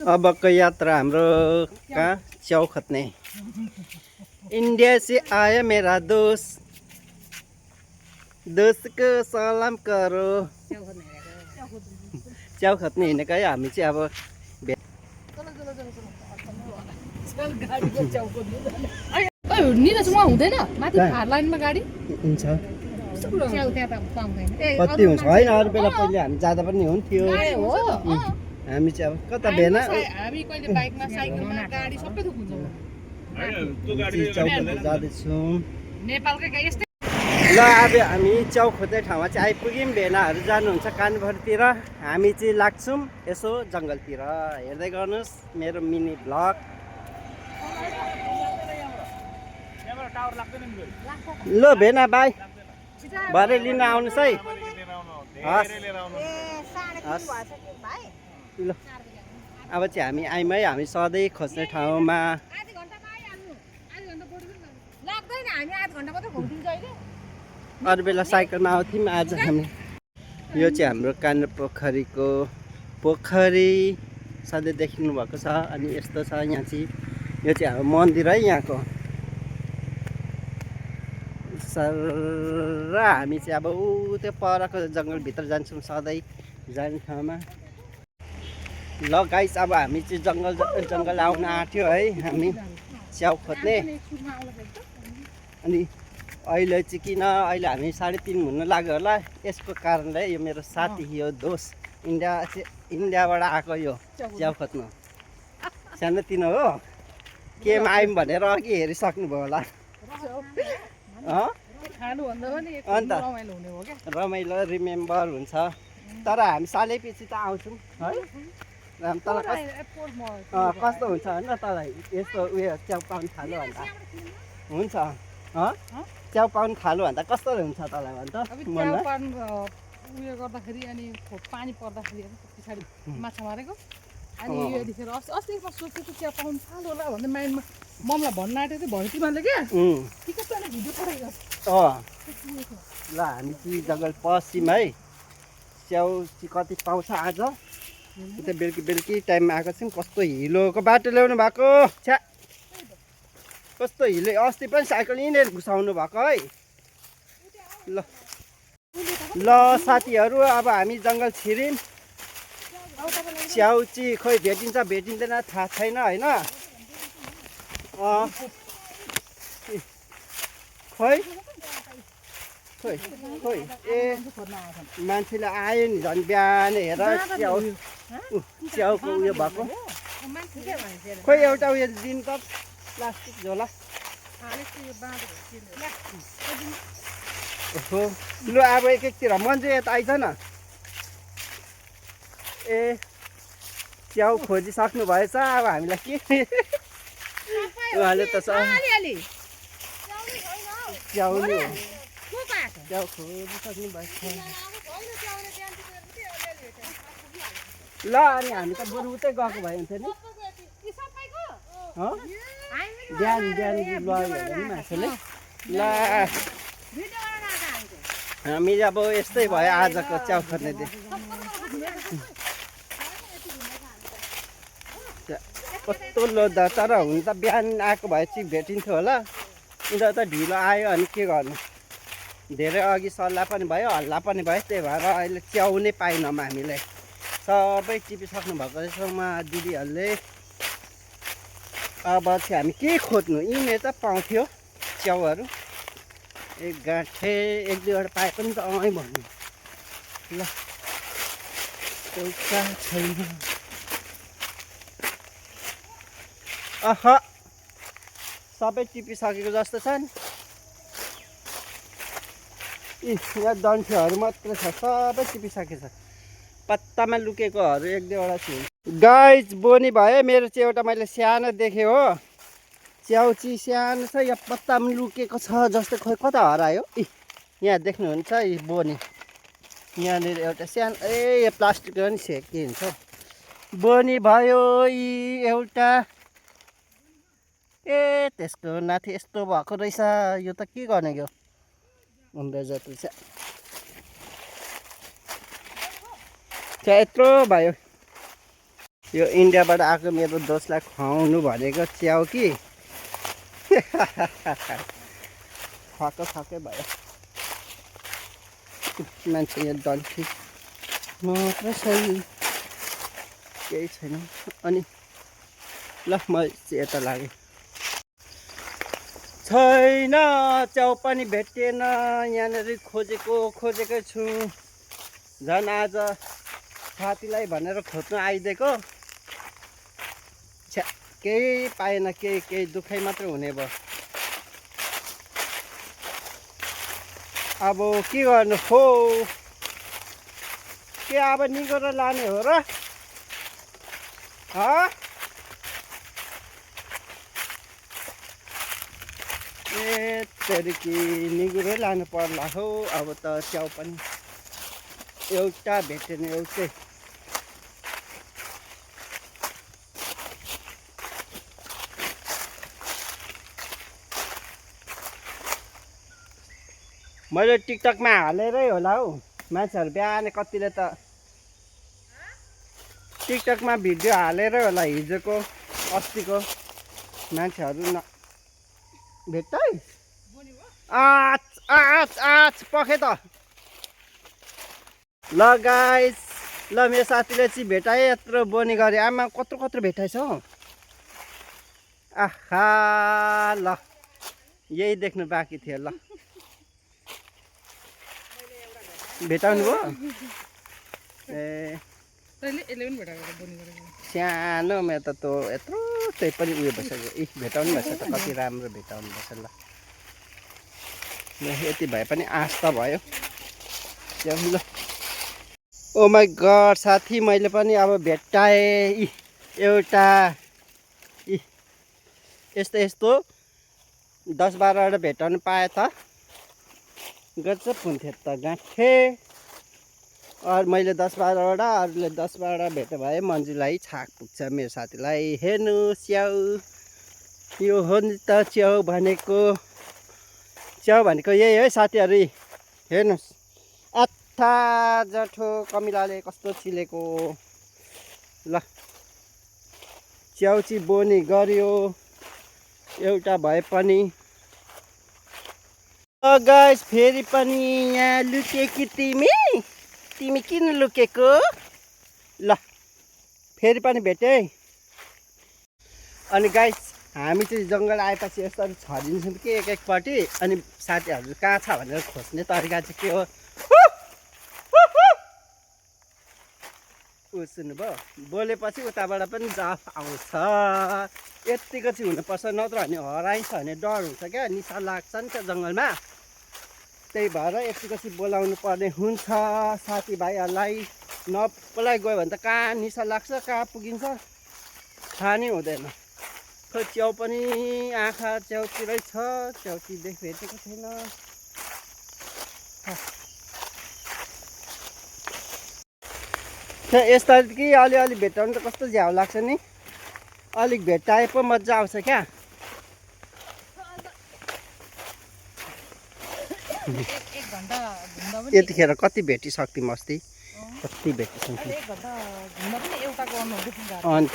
अबको यात्रा हाम्रो कहाँ च्याउ खत्ने। इंडिया से आया मेरा दोस्त, दोस्त को सलाम करो। च्याउ खत्ने हिँडेको है हामी चाहिँ अब हुँदैन माथि फार लाइनमा गाडी हुन्छ कति हुन्छ होइन अरू बेला पहिले हामी जाँदा पनि हुन्थ्यो हामी चाहिँ अब कता भेना हामी कहिले बाइकमा साइकलमा गाडी सबै थोक हुन्छ च्याउ जाँदैछौँ नेपालकै यस्तै ल अब हामी च्याउ खोज्ने ठाउँमा चाहिँ आइपुग्यौँ। भेनाहरू जानुहुन्छ कानभरतिर, हामी चाहिँ लाग्छौँ यसो जङ्गलतिर। हेर्दै गर्नुहोस् मेरो मिनी भ्लग। ल भेना बाई भरे लिन आउनुहोस् है। ल अब चाहिँ हामी आयौँ है हामी सधैँ खोज्ने ठाउँमा। अरू बेला साइकलमा आउँथ्यौँ, आज हामी यो चाहिँ हाम्रो कान पोखरीको पोखरी सधैँ देखिनु भएको छ। अनि यस्तो छ यहाँ चाहिँ, यो चाहिँ हाम्रो मन्दिर है यहाँको र हामी चाहिँ अब ऊ त्यो परको जङ्गलभित्र जान्छौँ सधैँ जाने ठाउँमा। ल गाइस अब हामी चाहिँ जङ्गल आउन आँट्यो है हामी च्याउ खोज्ने। अनि अहिले चाहिँ किन अहिले हामी 3:30 हुन लाग्यो होला, यसको कारणले यो मेरो साथी यो दोस्त इन्डियाबाट आएको यो च्याउ खोज्नु। सानोतिनो हो केमा आयौँ भनेर अघि हेरिसक्नुभयो होला। अन्त रमाइलो रिमेम्बर हुन्छ। तर हामी सालैपछि त आउँछौँ है। तर कस्तो हुन्छ होइन तँलाई यस्तो उयो च्याउ पाउनु थाल्यो भन्दा हुन्छ च्याउ पाउनु थाल्यो भन्दा कस्तो हुन्छ तँलाई भन्छ मनमा? उयो गर्दाखेरि अनि पानी पर्दाखेरि पछाडि माछा मारेको अनि यतिखेर अस्ति सोचेको च्याउ पाउनु थाल्यो होला भन्दै माइन्डमा ममलाई भन्न आँटेको थियो। भयो तिमीले क्या भिडियो पठाइदियो। ल हामी चाहिँ जङ्गल पस्यौँ है। च्याउ चाहिँ कति पाउँछ आज उता बेलुकी टाइममा आएको छौँ। कस्तो हिलोको बाटो ल्याउनु भएको छ्या, कस्तो हिलो। अस्ति पनि साइकल यहीँनिर घुसाउनु भएको है। ल साथीहरू अब हामी जङ्गल छिर्यौँ। च्याउ चाहिँ खोइ भेटिँदैन थाहा छैन होइन। खोइ ए मान्छेले आयो नि झन् बिहान हेर च्याउको उयो भएको। खोइ एउटा उयो दिन त प्लास्टिक झोला। लु अब एकतिर मन्जु यता आइज न। ए च्याउ खोजिसक्नु भएछ अब हामीलाई के उहाँले त च्याउ खोजिसक्नु भएछ। ल अनि हामी त बरु उतै गएको भए हुन्थ्यो नि। बिहान लग्यो भने मान्छेले। ल हामी अब यस्तै भयो आजको च्याउ खोज्ने दिन। कस्तो लोद्दा तर हुन त बिहान आएको भए चाहिँ भेटिन्थ्यो होला। उनीहरू त ढिलो आयो अनि के गर्नु, धेरै अघि सल्लाह पनि भयो हल्ला पनि भयो। त्यही भएर अहिले च्याउ नै पाएनौँ हामीले। सबै टिपिसक्नु भएको रहेछ उहाँ दिदीहरूले। अब चाहिँ हामी के खोज्नु, यिनीहरू त पाउँथ्यो च्याउहरू। एक गाँठे 1-2वटा पाए पनि त अँ भन्नु। ल पैसा छैन। सबै टिपिसकेको जस्तो छ नि। यहाँ डन्ठीहरू मात्रै छ, सबै टिपिसकेको छ। पत्तामा लुकेकोहरू 1-2वटा छ। गाइज बोनी भयो मेरो चाहिँ एउटा मैले सानो देखेँ हो। च्याउ चाहिँ सानो छ, यहाँ पत्तामा लुकेको छ जस्तो। खोइ कता हरायो। यहाँ देख्नुहुन्छ यी बोनी यहाँनिर एउटा सानो यो प्लास्टिक पनि सेकिन्छ। बोनी भयो यी एउटा। ए त्यसको नाथे यस्तो भएको रहेछ। यो त के गर्ने यो उम्बे जति छ। यत्रो भयो। यो इन्डियाबाट आएको मेरो दोस्तलाई खुवाउनु भनेको च्याउ कि छक्कै भयो। मान्छे यहाँ डल्फी मात्रै छ, केही छैन। अनि ल म यता लागेँ, छैन च्याउ पनि भेटिएन। यहाँनिर खोजेकै छु। झन् आज साथीलाई भनेर खोज्नु आइदिएको, छ्या केही पाएन, केही दुःखै मात्र हुने भयो। अब के गर्नु हो, के अब निगोरो लाने हो र? ए तेरिकी निगुरै लानु पर्ला हो। अब त च्याउ पनि एउटा भेटेन, एउटै। मैले टिकटकमा हालेरै होला हौ, मान्छेहरू बिहान कतिले त टिकटकमा भिडियो हालेरै होला, हिजोको अस्तिको मान्छेहरू न भेट्दै। आच पखे त। ल गाइस, ल मेरो साथीले चाहिँ भेटाए, यत्रो बोनी गरे। आमा कत्रो भेटाएछ हौ। आहा ल यही देख्नु बाँकी थियो। ल भेटाउनु भयो। ए सानोमा त तँ यत्रो त्यही पनि उयो भइसक्यो। भेटाउनु भएछ त, कति राम्रो भेटाउनु भएछ। ल यति भए पनि आश त भयो। ल ओ माई गड साथी, मैले पनि अब भेटाएँ एउटा। यस्तो 10-12वटा भेटाउनु पाए त गजब हुन्थ्यो त गाँठे। अरू मैले 10-12वटा, अरूले 10-12वटा भेट्यो भए मन्जुलाई छाक पुग्छ। मेरो साथीलाई हेर्नु च्याउ, यो हो नि त च्याउ भनेको। च्याउ भनेको यही है साथीहरू, हेर्नुहोस्। अथा जठो कमिलाले कस्तो चिलेको। ल च्याउ चाहिँ बोनी गऱ्यो एउटा भए पनि। गाइस फेरि पनि यहाँ लुकेकी तिमी किन लुकेको? ल फेरि पनि भेटे। अनि गाइस हामी चाहिँ जङ्गल आएपछि यसरी छरिन्छौँ कि एकपट्टि। अनि साथीहरू कहाँ छ भनेर खोज्ने तरिका चाहिँ के हो? सुन्नुभयो, बोलेपछि उताबाट पनि जवाफ आउँछ। यत्तिको चाहिँ हुनुपर्छ, नत्र भने हराइन्छ भने डर हुन्छ क्या, निसा लाग्छ नि त जङ्गलमा। त्यही भएर यत्तिको चाहिँ बोलाउनु पर्ने हुन्छ साथीभाइहरूलाई। नबोलाइ गयो भने त कहाँ निसा लाग्छ, कहाँ पुगिन्छ थाहा नै हुँदैन। खोइ च्याउ पनि आँखा च्याउतिरै छ, च्याउती भेटेको छैन। यस्तरी कि अलिअलि भेटाउनु त कस्तो झ्याउ लाग्छ नि। अलिक भेटाए पो मजा आउँछ क्या। यतिखेर कति भेटिसक्थ्यौँ अस्ति, कति भेटिसक्थ्यौँ। अन्त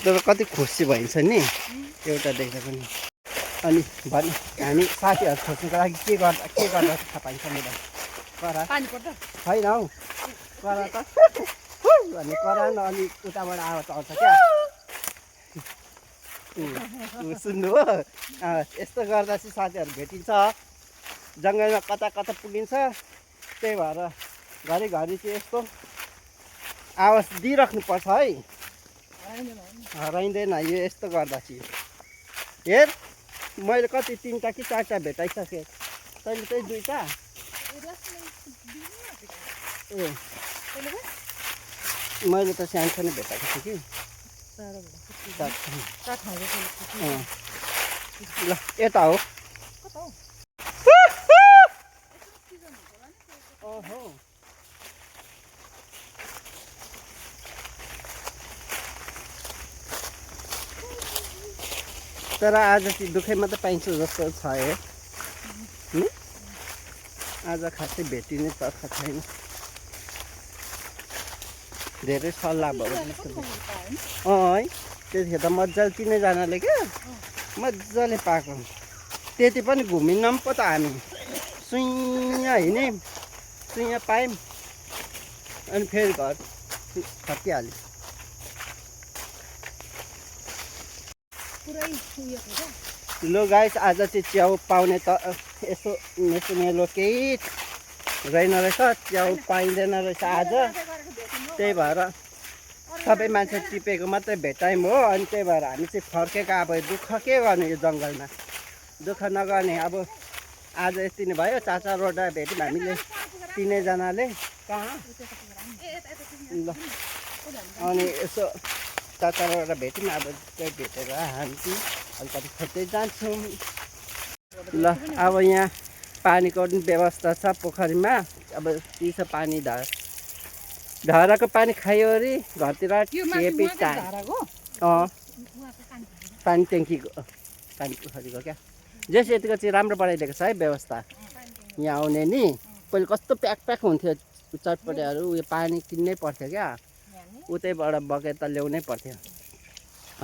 तर कति खुसी भइन्छ नि एउटा देख्दा पनि। अनि भने हामी साथीहरू खोज्नुको लागि के गर्दा थाहा पाइन्छ मेरो करा छैन हौ। करा त भने करा न, अनि उताबाट आवाज आउँछ क्या। सुन्नु हो, यस्तो गर्दा चाहिँ साथीहरू भेटिन्छ, जङ्गलमा कता पुगिन्छ। त्यही भएर घरिघरि चाहिँ यस्तो आवाज दिइराख्नुपर्छ है, हराइँदैन यो यस्तो गर्दा चाहिँ। हेर मैले कति 3टा कि 4टा भेटाइसकेँ, तैँले चाहिँ 2टा। ए मैले त सानो भेटाएको छु कि। ल यता हो। ओहो तर आज चाहिँ दुःखै मात्रै पाइन्छ जस्तो छ है। आज खासै भेटिने तर्फ छैन। धेरै सल्लाह भयो तिनीहरूले जस्तो पनि भयो। पायो होइन? है त्यतिखेर त मजाले तिनैजनाले क्या मजाले पाएको। त्यति पनि घुमिनौँ पो त हामी सुइँ हिँड्यौँ सुइँ पायौँ अनि फेरि घर फर्किहाल्यो। पुरै उयो थियो क्या। लो गाइस आज चाहिँ च्याउ पाउने त यसो मेलो केही रहेन रहेछ, च्याउ पाइँदैन रहेछ आज। त्यही भएर सबै मान्छे टिपेको मात्रै भेटायौँ हो। अनि त्यही भएर हामी चाहिँ फर्केको। अब दुःख के गर्ने यो जङ्गलमा, दुःख नगर्ने। अब आज यति नै भयो। चाचा रोडा भेट्यौँ हामीले तिनैजनाले कहाँ ल। अनि यसो चाचा रोडा भेट्यौँ। अब त्यही भेटेर हामी चाहिँ अलिकति खोज्दै जान्छौँ। ल अब यहाँ पानीको पनि व्यवस्था छ पोखरीमा। अब चिसो पानी धाराको पानी खायो अरे घरतिर यो माथि टिपी उहाँकै धाराको पानी ट्याङ्कीको पानी पोखरीको क्या। जेस यतिको चाहिँ राम्रो बनाइदिएको छ है व्यवस्था यहाँ आउने नि। पहिले कस्तो प्याक प्याक हुन्थ्यो चटपटेहरू, उयो पानी किन्नै पर्थ्यो क्या, उतैबाट बगेर त ल्याउनै पर्थ्यो।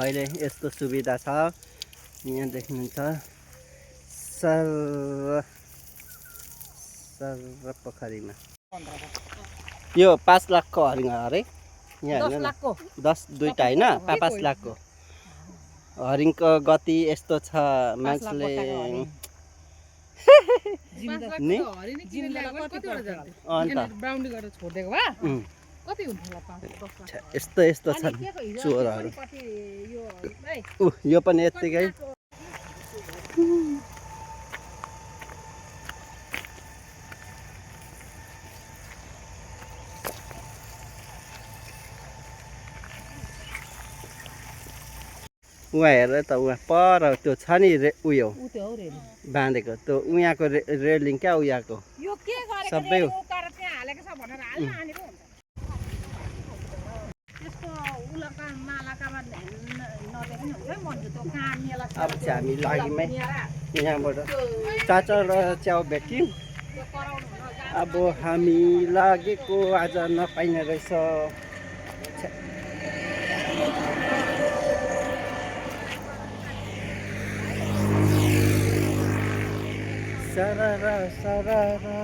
अहिले यस्तो सुविधा छ। यहाँ देख्नुहुन्छ सर पोखरीमा यो 5 लाखको हरिङ अरे यहाँ 10 लाखको 10 दुईटा होइन 5 लाखको हरिङको गति यस्तो छ मान्छेले नि अन्त बाउन्ड्री गरेर छोडिदिएको भए कति हुन्थ्यो होला 5-10 लाख। यस्तो यस्तो छन् चोरहरू। यो पनि यत्तिकै उहाँ हेर त उहाँ पर त्यो छ नि उयो बाँधेको त्यो उहाँको रेलिङ क्या उहाँको सबै हो। अब चाहिँ हामी लागिमै यहाँबाट चाचा र च्याउ भेट्यौँ। अब हामी लागेको आज नपाइने रहेछ। सरारा सरारा